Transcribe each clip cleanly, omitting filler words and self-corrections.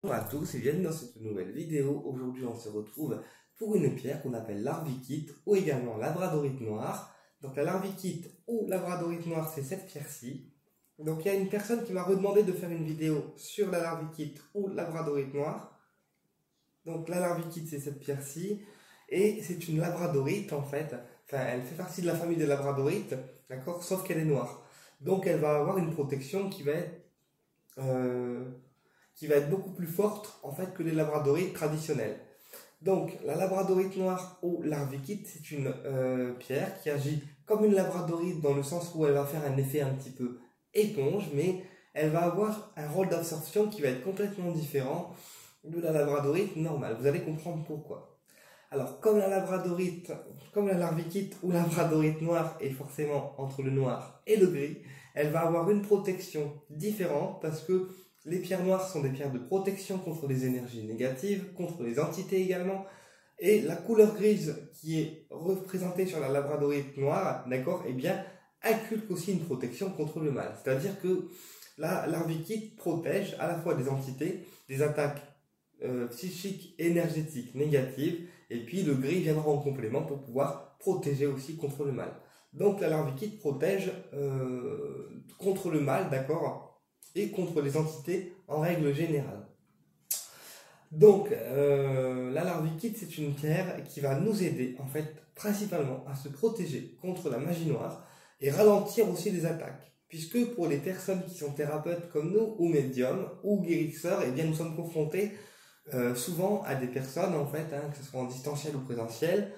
Bonjour à tous et bienvenue dans cette nouvelle vidéo. Aujourd'hui on se retrouve pour une pierre qu'on appelle l'arvikite ou également labradorite noire. Donc la larvikite ou labradorite noire, c'est cette pierre-ci. Donc il y a une personne qui m'a redemandé de faire une vidéo sur la larvikite ou labradorite noire. Donc la larvikite, c'est cette pierre-ci et c'est une labradorite en fait. Enfin, elle fait partie de la famille des labradorites, d'accord, sauf qu'elle est noire. Donc elle va avoir une protection euh, qui va être beaucoup plus forte en fait que les labradorites traditionnels. Donc la labradorite noire ou larvikite, c'est une pierre qui agit comme une labradorite dans le sens où elle va faire un effet un petit peu éponge, mais elle va avoir un rôle d'absorption qui va être complètement différent de la labradorite normale. Vous allez comprendre pourquoi. Alors comme la larvikite ou labradorite noire est forcément entre le noir et le gris, elle va avoir une protection différente parce que les pierres noires sont des pierres de protection contre les énergies négatives, contre les entités également. Et la couleur grise qui est représentée sur la labradorite noire, d'accord, eh bien, inculque aussi une protection contre le mal. C'est-à-dire que la larvikite protège à la fois des entités, des attaques psychiques, énergétiques, négatives, et puis le gris viendra en complément pour pouvoir protéger aussi contre le mal. Donc la larvikite protège contre le mal, d'accord, et contre les entités en règle générale. Donc la larvikite, c'est une pierre qui va nous aider en fait principalement à se protéger contre la magie noire et ralentir aussi les attaques. Puisque pour les personnes qui sont thérapeutes comme nous, ou médiums, ou guérisseurs, eh bien nous sommes confrontés souvent à des personnes en fait, que ce soit en distanciel ou présentiel,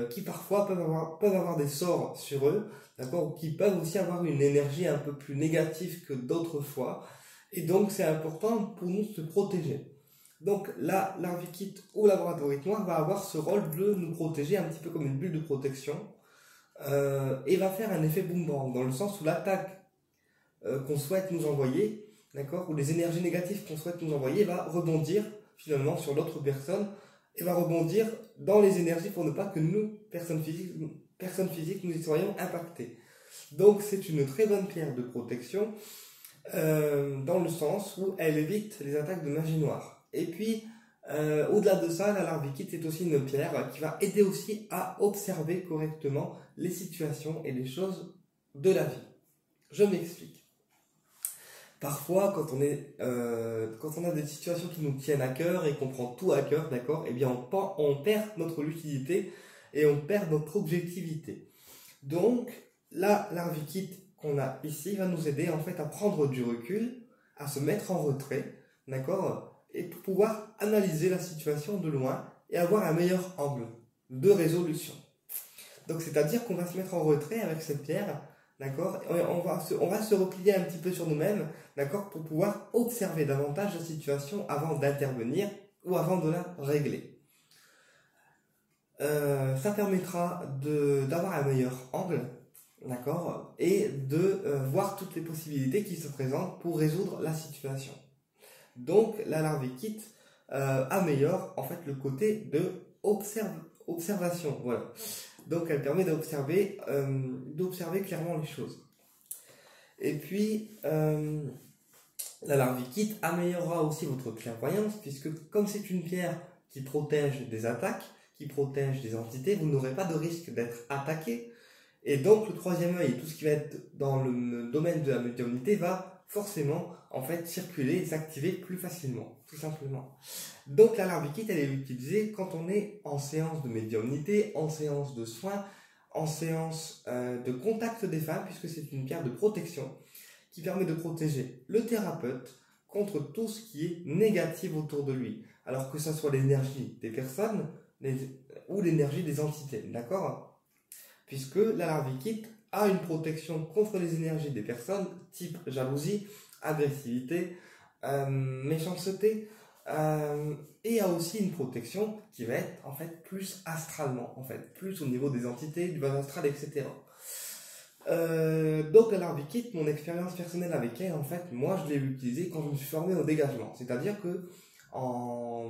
qui parfois peuvent avoir des sorts sur eux, d'accord, ou qui peuvent aussi avoir une énergie un peu plus négative que d'autres fois, et donc c'est important pour nous de se protéger. Donc la larvikite ou labradorite noire va avoir ce rôle de nous protéger un petit peu comme une bulle de protection, et va faire un effet boomerang dans le sens où l'attaque qu'on souhaite nous envoyer, d'accord, ou les énergies négatives qu'on souhaite nous envoyer va rebondir finalement sur l'autre personne et va rebondir dans les énergies pour ne pas que nous, personnes physiques, nous y soyons impactés. Donc c'est une très bonne pierre de protection dans le sens où elle évite les attaques de magie noire. Et puis, au-delà de ça, la larvikite est aussi une pierre qui va aider aussi à observer correctement les situations et les choses de la vie. Je m'explique. Parfois, quand on a des situations qui nous tiennent à cœur et qu'on prend tout à cœur, d'accord, eh bien on perd notre lucidité et on perd notre objectivité. Donc, la larvikite qu'on a ici va nous aider en fait à prendre du recul, à se mettre en retrait, d'accord, et pour pouvoir analyser la situation de loin et avoir un meilleur angle de résolution. Donc, c'est-à-dire qu'on va se mettre en retrait avec cette pierre, d'accord, et on va se replier un petit peu sur nous-mêmes, d'accord, pour pouvoir observer davantage la situation avant d'intervenir ou avant de la régler. Ça permettra d'avoir un meilleur angle, d'accord, et de voir toutes les possibilités qui se présentent pour résoudre la situation. Donc la larvikite améliore en fait le côté de observation, voilà. Donc elle permet d'observer clairement les choses. Et puis la larvikite améliorera aussi votre clairvoyance puisque comme c'est une pierre qui protège des attaques, qui protège des entités, vous n'aurez pas de risque d'être attaqué. Et donc le troisième œil, tout ce qui va être dans le domaine de la médiumnité va forcément en fait circuler et s'activer plus facilement, tout simplement. Donc la larvikite, elle est utilisée quand on est en séance de médiumnité, en séance de soins, en séance de contact des femmes, puisque c'est une pierre de protection qui permet de protéger le thérapeute contre tout ce qui est négatif autour de lui. Alors que ce soit l'énergie des personnes ou l'énergie des entités, d'accord ? Puisque la larvikite a une protection contre les énergies des personnes, type jalousie, agressivité, méchanceté, et a aussi une protection qui va être en fait plus astralement, en fait, plus au niveau des entités, du bas astral, etc. Donc la larvikite, mon expérience personnelle avec elle, en fait, moi je l'ai utilisée quand je me suis formé au dégagement. C'est-à-dire que en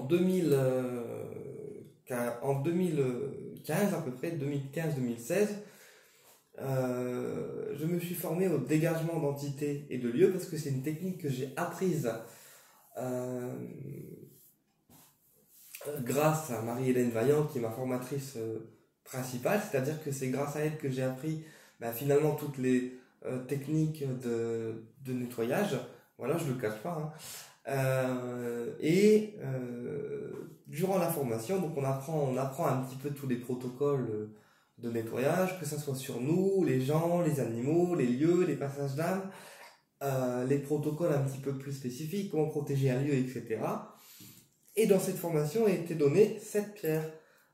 2015 à peu près, 2015-2016, je me suis formé au dégagement d'entités et de lieux parce que c'est une technique que j'ai apprise euh, grâce à Marie-Hélène Vaillant, qui est ma formatrice principale, c'est-à-dire que c'est grâce à elle que j'ai appris finalement toutes les techniques de nettoyage. Voilà, je ne le cache pas, hein. Durant la formation, donc on apprend un petit peu tous les protocoles de nettoyage, que ce soit sur nous, les gens, les animaux, les lieux, les passages d'âme, les protocoles un petit peu plus spécifiques, comment protéger un lieu, etc. Et dans cette formation a été donnée cette pierre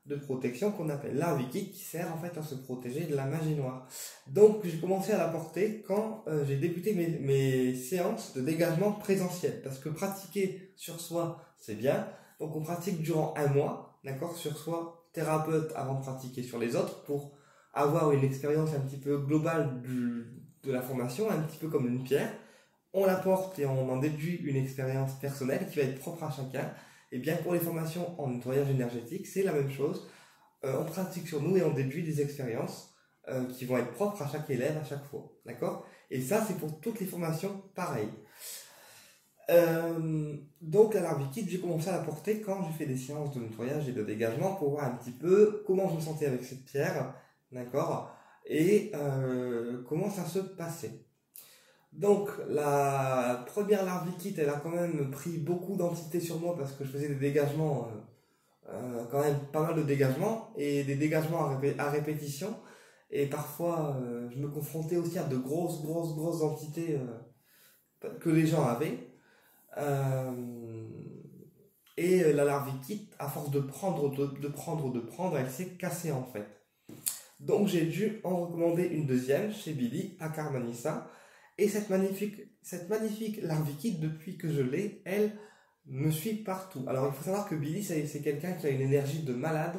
de protection qu'on appelle l'Arvikit, qui sert en fait à se protéger de la magie noire. Donc j'ai commencé à la porter quand j'ai débuté mes séances de dégagement présentiel, parce que pratiquer sur soi c'est bien, donc on pratique durant un mois, d'accord, sur soi, thérapeute, avant de pratiquer sur les autres, pour avoir une expérience un petit peu globale de la formation, un petit peu comme une pierre. On la porte et on en déduit une expérience personnelle qui va être propre à chacun. Et bien pour les formations en nettoyage énergétique, c'est la même chose. On pratique sur nous et on déduit des expériences qui vont être propres à chaque élève à chaque fois. D'accord? Et ça, c'est pour toutes les formations pareil. Donc la Larvikit, j'ai commencé à la porter quand j'ai fait des séances de nettoyage et de dégagement pour voir un petit peu comment je me sentais avec cette pierre. D'accord? Et comment ça se passait. Donc la première Larvikit, elle a quand même pris beaucoup d'entités sur moi parce que je faisais des dégagements, quand même pas mal de dégagements et des dégagements à répétition. Et parfois, je me confrontais aussi à de grosses entités que les gens avaient. La Larvikit, à force de prendre, elle s'est cassée en fait. Donc j'ai dû en recommander une deuxième chez Billy à Carmanissa. Et cette magnifique Larvikit, depuis que je l'ai, elle me suit partout. Alors il faut savoir que Billy, c'est quelqu'un qui a une énergie de malade.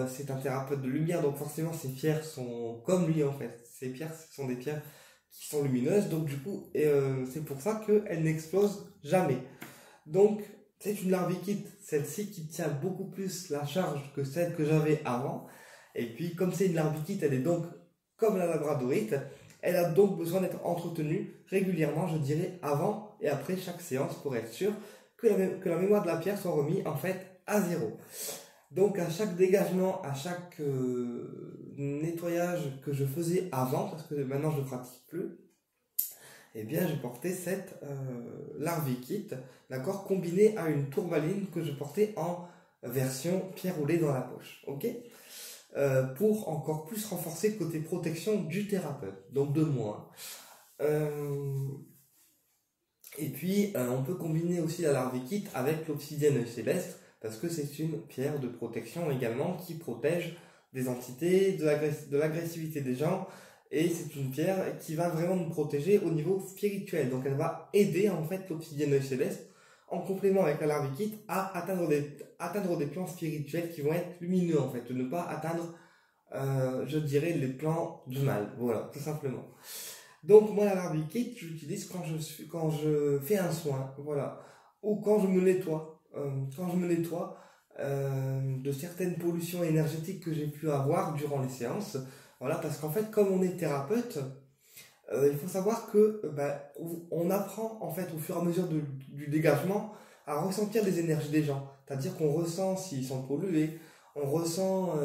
C'est un thérapeute de lumière, donc forcément ses pierres sont comme lui en fait. Ces pierres, ce sont des pierres qui sont lumineuses, donc du coup, c'est pour ça qu'elle n'explose jamais. Donc c'est une Larvikit, celle-ci qui tient beaucoup plus la charge que celle que j'avais avant. Et puis comme c'est une Larvikit, elle est donc comme la labradorite. Elle a donc besoin d'être entretenue régulièrement, je dirais, avant et après chaque séance pour être sûr que la mémoire de la pierre soit remise en fait à zéro. Donc à chaque dégagement, à chaque nettoyage que je faisais avant, parce que maintenant je ne pratique plus, eh bien je portais cette Larvikit, d'accord, combinée à une tourmaline que je portais en version pierre roulée dans la poche, ok, pour encore plus renforcer le côté protection du thérapeute, donc de moi. Et puis on peut combiner aussi la Larvikit avec l'obsidienne céleste, parce que c'est une pierre de protection également qui protège des entités, de l'agressivité des gens, et c'est une pierre qui va vraiment nous protéger au niveau spirituel. Donc elle va aider en fait l'obsidienne céleste en complément avec la Larvikit à atteindre des plans spirituels qui vont être lumineux en fait, de ne pas atteindre, je dirais, les plans du mal. Voilà, tout simplement. Donc moi la Larvikit, j'utilise quand je fais un soin, voilà, ou quand je me nettoie. De certaines pollutions énergétiques que j'ai pu avoir durant les séances. Voilà, parce qu'en fait, comme on est thérapeute, il faut savoir que on apprend en fait au fur et à mesure du dégagement à ressentir les énergies des gens. C'est-à-dire qu'on ressent s'ils sont pollués, on ressent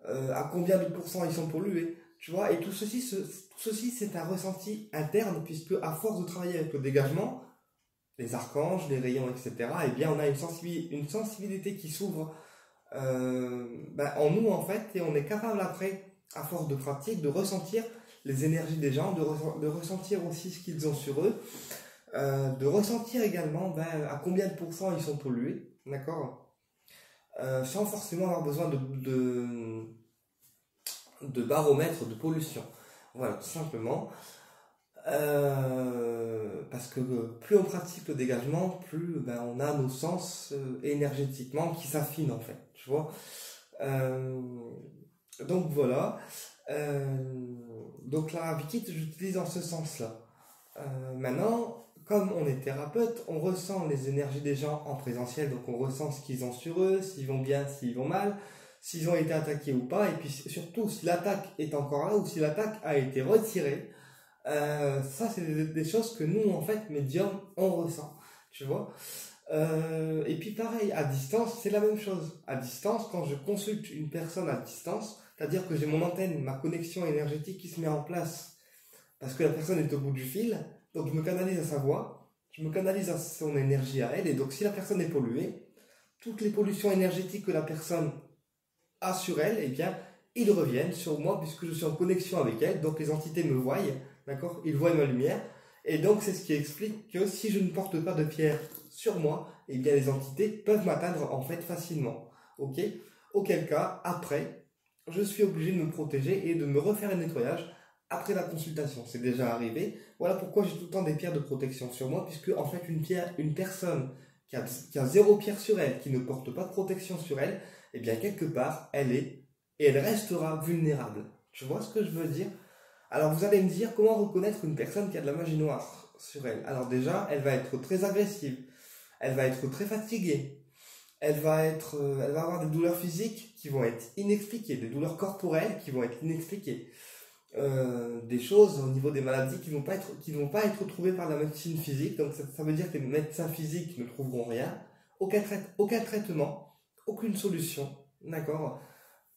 à combien de pourcents ils sont pollués, tu vois. Et tout ceci c'est un ressenti interne, puisque à force de travailler avec le dégagement, les archanges, les rayons, etc., eh bien on a une sensibilité qui s'ouvre en nous en fait, et on est capable après, à force de pratique, de ressentir les énergies des gens, de ressentir aussi ce qu'ils ont sur eux, de ressentir également à combien de pourcents ils sont pollués, d'accord, sans forcément avoir besoin de baromètre de pollution. Voilà, tout simplement. Parce que plus on pratique le dégagement, plus on a nos sens énergétiquement qui s'affinent en fait, tu vois. Donc voilà. Donc la Larvikit, j'utilise dans ce sens-là. Maintenant, comme on est thérapeute, on ressent les énergies des gens en présentiel, donc on ressent ce qu'ils ont sur eux, s'ils vont bien, s'ils vont mal, s'ils ont été attaqués ou pas, et puis surtout si l'attaque est encore là ou si l'attaque a été retirée. Ça, c'est des choses que nous, en fait, médiums, on ressent. tu vois. Et puis pareil, à distance, c'est la même chose. À distance, quand je consulte une personne à distance, c'est-à-dire que j'ai mon antenne, ma connexion énergétique qui se met en place, parce que la personne est au bout du fil, donc je me canalise à sa voix, je me canalise à son énergie à elle, et donc si la personne est polluée, toutes les pollutions énergétiques que la personne a sur elle, eh bien, ils reviennent sur moi puisque je suis en connexion avec elle, donc les entités me voient, d'accord? Ils voient ma lumière, et donc c'est ce qui explique que si je ne porte pas de pierre sur moi, eh bien les entités peuvent m'atteindre en fait facilement, ok? Auquel cas, après, je suis obligé de me protéger et de me refaire un nettoyage après la consultation. C'est déjà arrivé. Voilà pourquoi j'ai tout le temps des pierres de protection sur moi, puisque en fait une personne qui a zéro pierre sur elle, qui ne porte pas de protection sur elle, eh bien quelque part, elle est et elle restera vulnérable. Tu vois ce que je veux dire? Alors vous allez me dire comment reconnaître une personne qui a de la magie noire sur elle. Alors déjà, elle va être très agressive, elle va être très fatiguée, elle va avoir des douleurs physiques qui vont être inexpliquées, des douleurs corporelles qui vont être inexpliquées, des choses au niveau des maladies qui vont pas être trouvées par la médecine physique. Donc ça veut dire que les médecins physiques ne trouveront rien, aucun traitement, aucune solution, d'accord,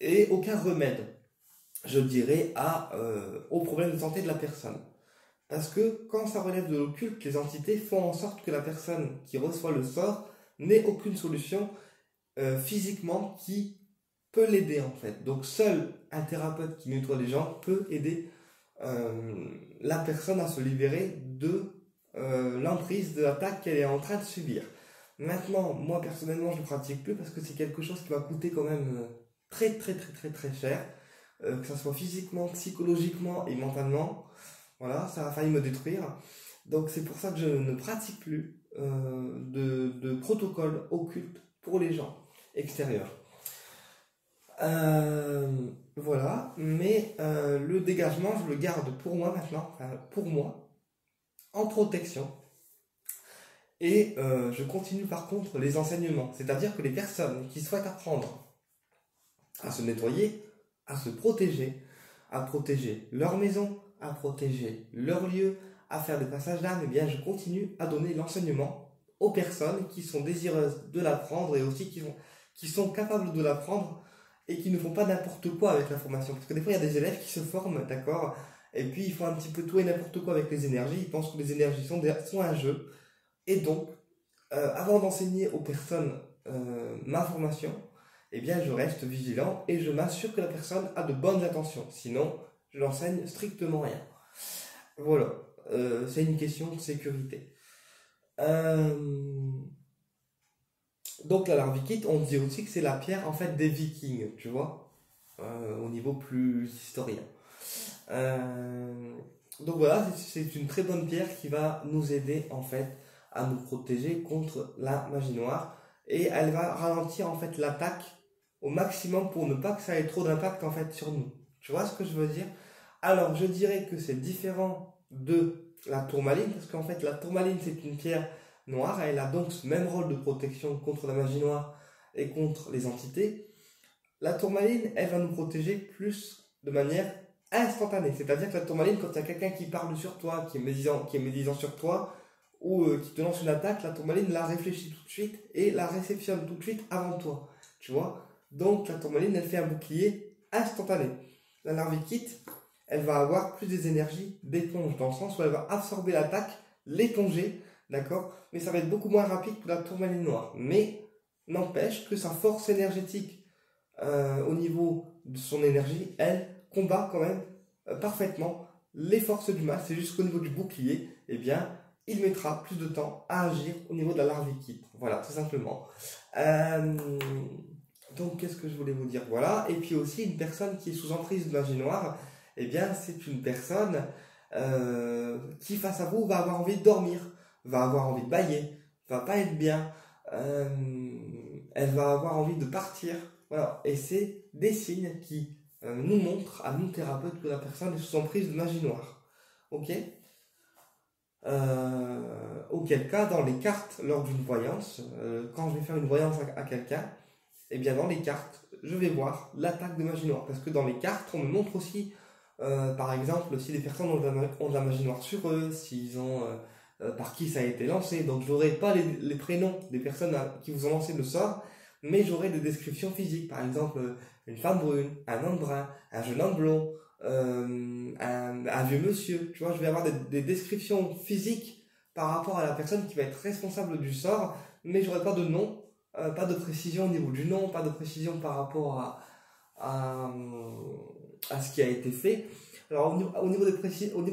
et aucun remède, je dirais, aux problèmes de santé de la personne. Parce que quand ça relève de l'occulte, les entités font en sorte que la personne qui reçoit le sort n'ait aucune solution physiquement qui peut l'aider en fait. Donc seul un thérapeute qui nettoie les gens peut aider la personne à se libérer de l'emprise de l'attaque qu'elle est en train de subir. Maintenant, moi personnellement, je ne pratique plus parce que c'est quelque chose qui m'a coûté quand même très très très très très cher, que ce soit physiquement, psychologiquement et mentalement. Voilà, ça a failli me détruire. Donc c'est pour ça que je ne pratique plus de protocole occulte pour les gens extérieurs. Voilà, mais le dégagement, je le garde pour moi maintenant, enfin, pour moi, en protection. Et je continue par contre les enseignements, c'est-à-dire que les personnes qui souhaitent apprendre à se nettoyer, à se protéger, à protéger leur maison, à protéger leur lieu, à faire des passages d'armes, eh bien je continue à donner l'enseignement aux personnes qui sont désireuses de l'apprendre et aussi qui sont capables de l'apprendre et qui ne font pas n'importe quoi avec l'information. Parce que des fois, il y a des élèves qui se forment, d'accord, et puis ils font un petit peu tout et n'importe quoi avec les énergies, ils pensent que les énergies sont un jeu. Et donc, avant d'enseigner aux personnes ma formation, eh bien, je reste vigilant et je m'assure que la personne a de bonnes intentions. Sinon, je n'enseigne strictement rien. Voilà, c'est une question de sécurité. Donc la larvikite, on dit aussi que c'est la pierre en fait des Vikings, tu vois, au niveau plus historien. Donc voilà, c'est une très bonne pierre qui va nous aider en fait à nous protéger contre la magie noire et elle va ralentir en fait l'attaque au maximum pour ne pas que ça ait trop d'impact en fait sur nous. Tu vois ce que je veux dire? Alors je dirais que c'est différent de la tourmaline parce qu'en fait la tourmaline c'est une pierre noire, elle a donc ce même rôle de protection contre la magie noire et contre les entités. La tourmaline, elle va nous protéger plus de manière instantanée. C'est-à-dire que la tourmaline, quand il y a quelqu'un qui parle sur toi, qui est médisant sur toi, ou qui te lance une attaque, la tourmaline la réfléchit tout de suite et la réceptionne tout de suite avant toi. Tu vois? Donc la tourmaline, elle fait un bouclier instantané. La larvikite, elle va avoir plus des énergies d'éponge, dans le sens où elle va absorber l'attaque, l'éponger, d'accord? Mais ça va être beaucoup moins rapide que la tourmaline noire. Mais n'empêche que sa force énergétique au niveau de son énergie, elle combat quand même parfaitement les forces du mal. C'est juste qu'au niveau du bouclier, eh bien, il mettra plus de temps à agir au niveau de la larvikite. Voilà, tout simplement. Donc, qu'est-ce que je voulais vous dire? Voilà. Et puis aussi, une personne qui est sous emprise de magie noire, eh bien, c'est une personne qui, face à vous, va avoir envie de dormir, va avoir envie de bâiller, va pas être bien, elle va avoir envie de partir. Voilà. Et c'est des signes qui nous montrent à nous thérapeutes que la personne est sous emprise de magie noire. Ok? Auquel cas, dans les cartes, lors d'une voyance, quand je vais faire une voyance à quelqu'un, et bien dans les cartes, je vais voir l'attaque de magie noire. Parce que dans les cartes, on me montre aussi, par exemple, si les personnes ont de la magie noire sur eux, s'ils ont par qui ça a été lancé. Donc j'aurai pas les prénoms des personnes qui vous ont lancé le sort, mais j'aurai des descriptions physiques. Par exemple, une femme brune, un homme brun, un jeune homme blond, un vieux monsieur. Tu vois, je vais avoir des descriptions physiques par rapport à la personne qui va être responsable du sort, mais j'aurai pas de nom, pas de précision au niveau du nom, pas de précision par rapport à ce qui a été fait. Alors au niveau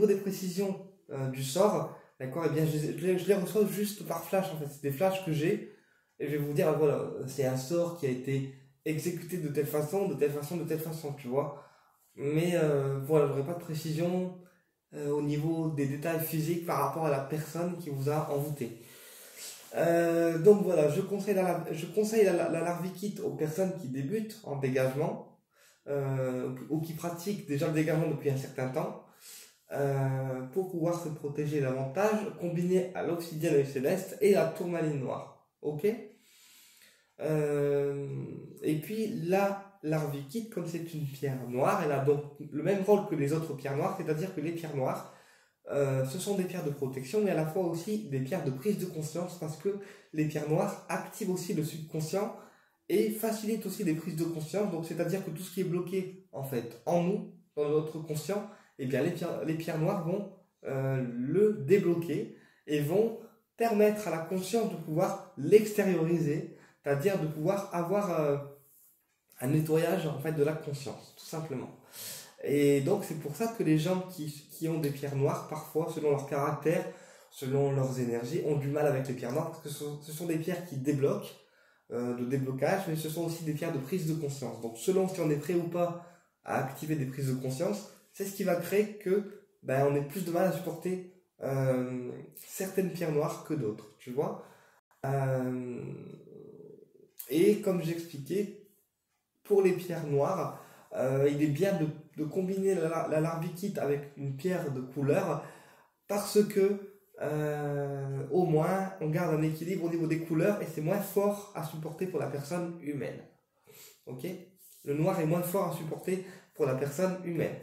des précisions du sort, d'accord, eh bien je les reçois juste par flash en fait. C'est des flashs que j'ai et je vais vous dire voilà, c'est un sort qui a été exécuté de telle façon, de telle façon, de telle façon, tu vois. Mais voilà, j'aurai pas de précision au niveau des détails physiques par rapport à la personne qui vous a envoûté. Donc voilà, je conseille la Larvikit aux personnes qui débutent en dégagement ou qui pratiquent déjà le dégagement depuis un certain temps pour pouvoir se protéger davantage, combiné à l'obsidienne œil céleste et la tourmaline noire. Ok. Et puis la Larvikit, comme c'est une pierre noire, elle a donc le même rôle que les autres pierres noires, c'est-à-dire que les pierres noires, ce sont des pierres de protection, mais à la fois aussi des pierres de prise de conscience, parce que les pierres noires activent aussi le subconscient et facilitent aussi les prises de conscience. Donc, c'est-à-dire que tout ce qui est bloqué, en fait, en nous, dans notre conscient, eh bien, les pierres noires vont le débloquer et vont permettre à la conscience de pouvoir l'extérioriser, c'est-à-dire de pouvoir avoir un nettoyage, en fait, de la conscience, tout simplement. Et donc c'est pour ça que les gens qui ont des pierres noires, parfois, selon leur caractère, selon leurs énergies, ont du mal avec les pierres noires, parce que ce sont des pierres qui débloquent, de déblocage, mais ce sont aussi des pierres de prise de conscience. Donc selon si on est prêt ou pas à activer des prises de conscience, c'est ce qui va créer que on ait plus de mal à supporter certaines pierres noires que d'autres, tu vois. Et comme j'expliquais, pour les pierres noires, il est bien de combiner la Larvikit avec une pierre de couleur parce que au moins on garde un équilibre au niveau des couleurs et c'est moins fort à supporter pour la personne humaine. Ok? Le noir est moins fort à supporter pour la personne humaine.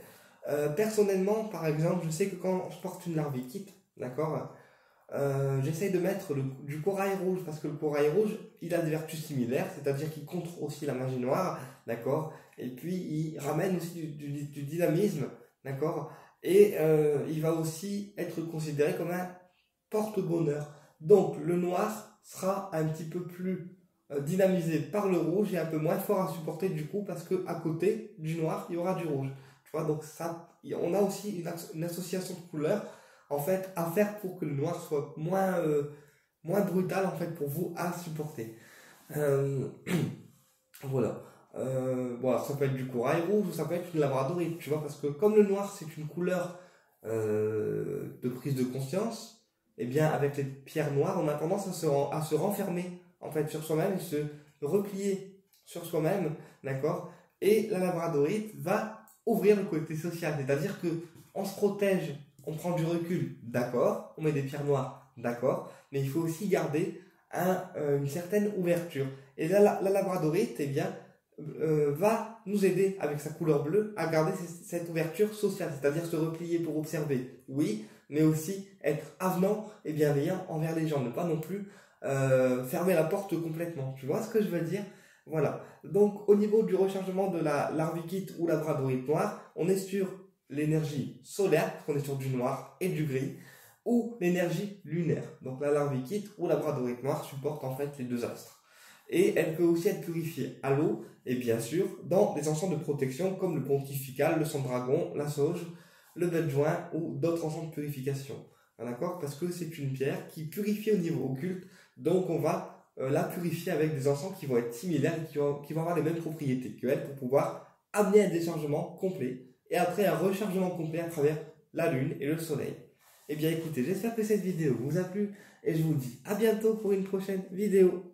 Personnellement, par exemple, je sais que quand je porte une Larvikit, d'accord, j'essaye de mettre du corail rouge parce que le corail rouge il a des vertus similaires, c'est-à-dire qu'il contre aussi la magie noire, d'accord, et puis il ramène aussi du dynamisme, d'accord, et il va aussi être considéré comme un porte-bonheur. Donc le noir sera un petit peu plus dynamisé par le rouge et un peu moins fort à supporter du coup parce que à côté du noir il y aura du rouge, tu vois. Donc ça, on a aussi une association de couleurs en fait à faire pour que le noir soit moins brutal en fait pour vous à supporter. Voilà. Bon, alors ça peut être du corail rouge ou ça peut être une labradorite, tu vois, parce que comme le noir c'est une couleur de prise de conscience, et bien avec les pierres noires on a tendance à se renfermer en fait sur soi-même et se replier sur soi-même, d'accord. Et la labradorite va ouvrir le côté social, c'est-à-dire que on se protège, on prend du recul, d'accord, on met des pierres noires, d'accord, mais il faut aussi garder une certaine ouverture. Et la labradorite, eh bien, va nous aider avec sa couleur bleue à garder cette ouverture sociale, c'est-à-dire se replier pour observer, oui, mais aussi être avenant et bienveillant envers les gens, ne pas non plus fermer la porte complètement. Tu vois ce que je veux dire? Voilà. Donc au niveau du rechargement de la Larvikit ou la labradorite noire, on est sur l'énergie solaire, parce qu'on est sur du noir et du gris, ou l'énergie lunaire. Donc la Larvikit ou la labradorite noire supporte en fait les deux astres. Et elle peut aussi être purifiée à l'eau et bien sûr dans des encens de protection comme le pontifical, le sang de dragon, la sauge, le bettjoint ou d'autres encens de purification. D'accord? Parce que c'est une pierre qui purifie au niveau occulte, donc on va la purifier avec des encens qui vont être similaires et qui vont avoir les mêmes propriétés qu'elle pour pouvoir amener un déchargement complet et après un rechargement complet à travers la lune et le soleil. Eh bien écoutez, j'espère que cette vidéo vous a plu et je vous dis à bientôt pour une prochaine vidéo.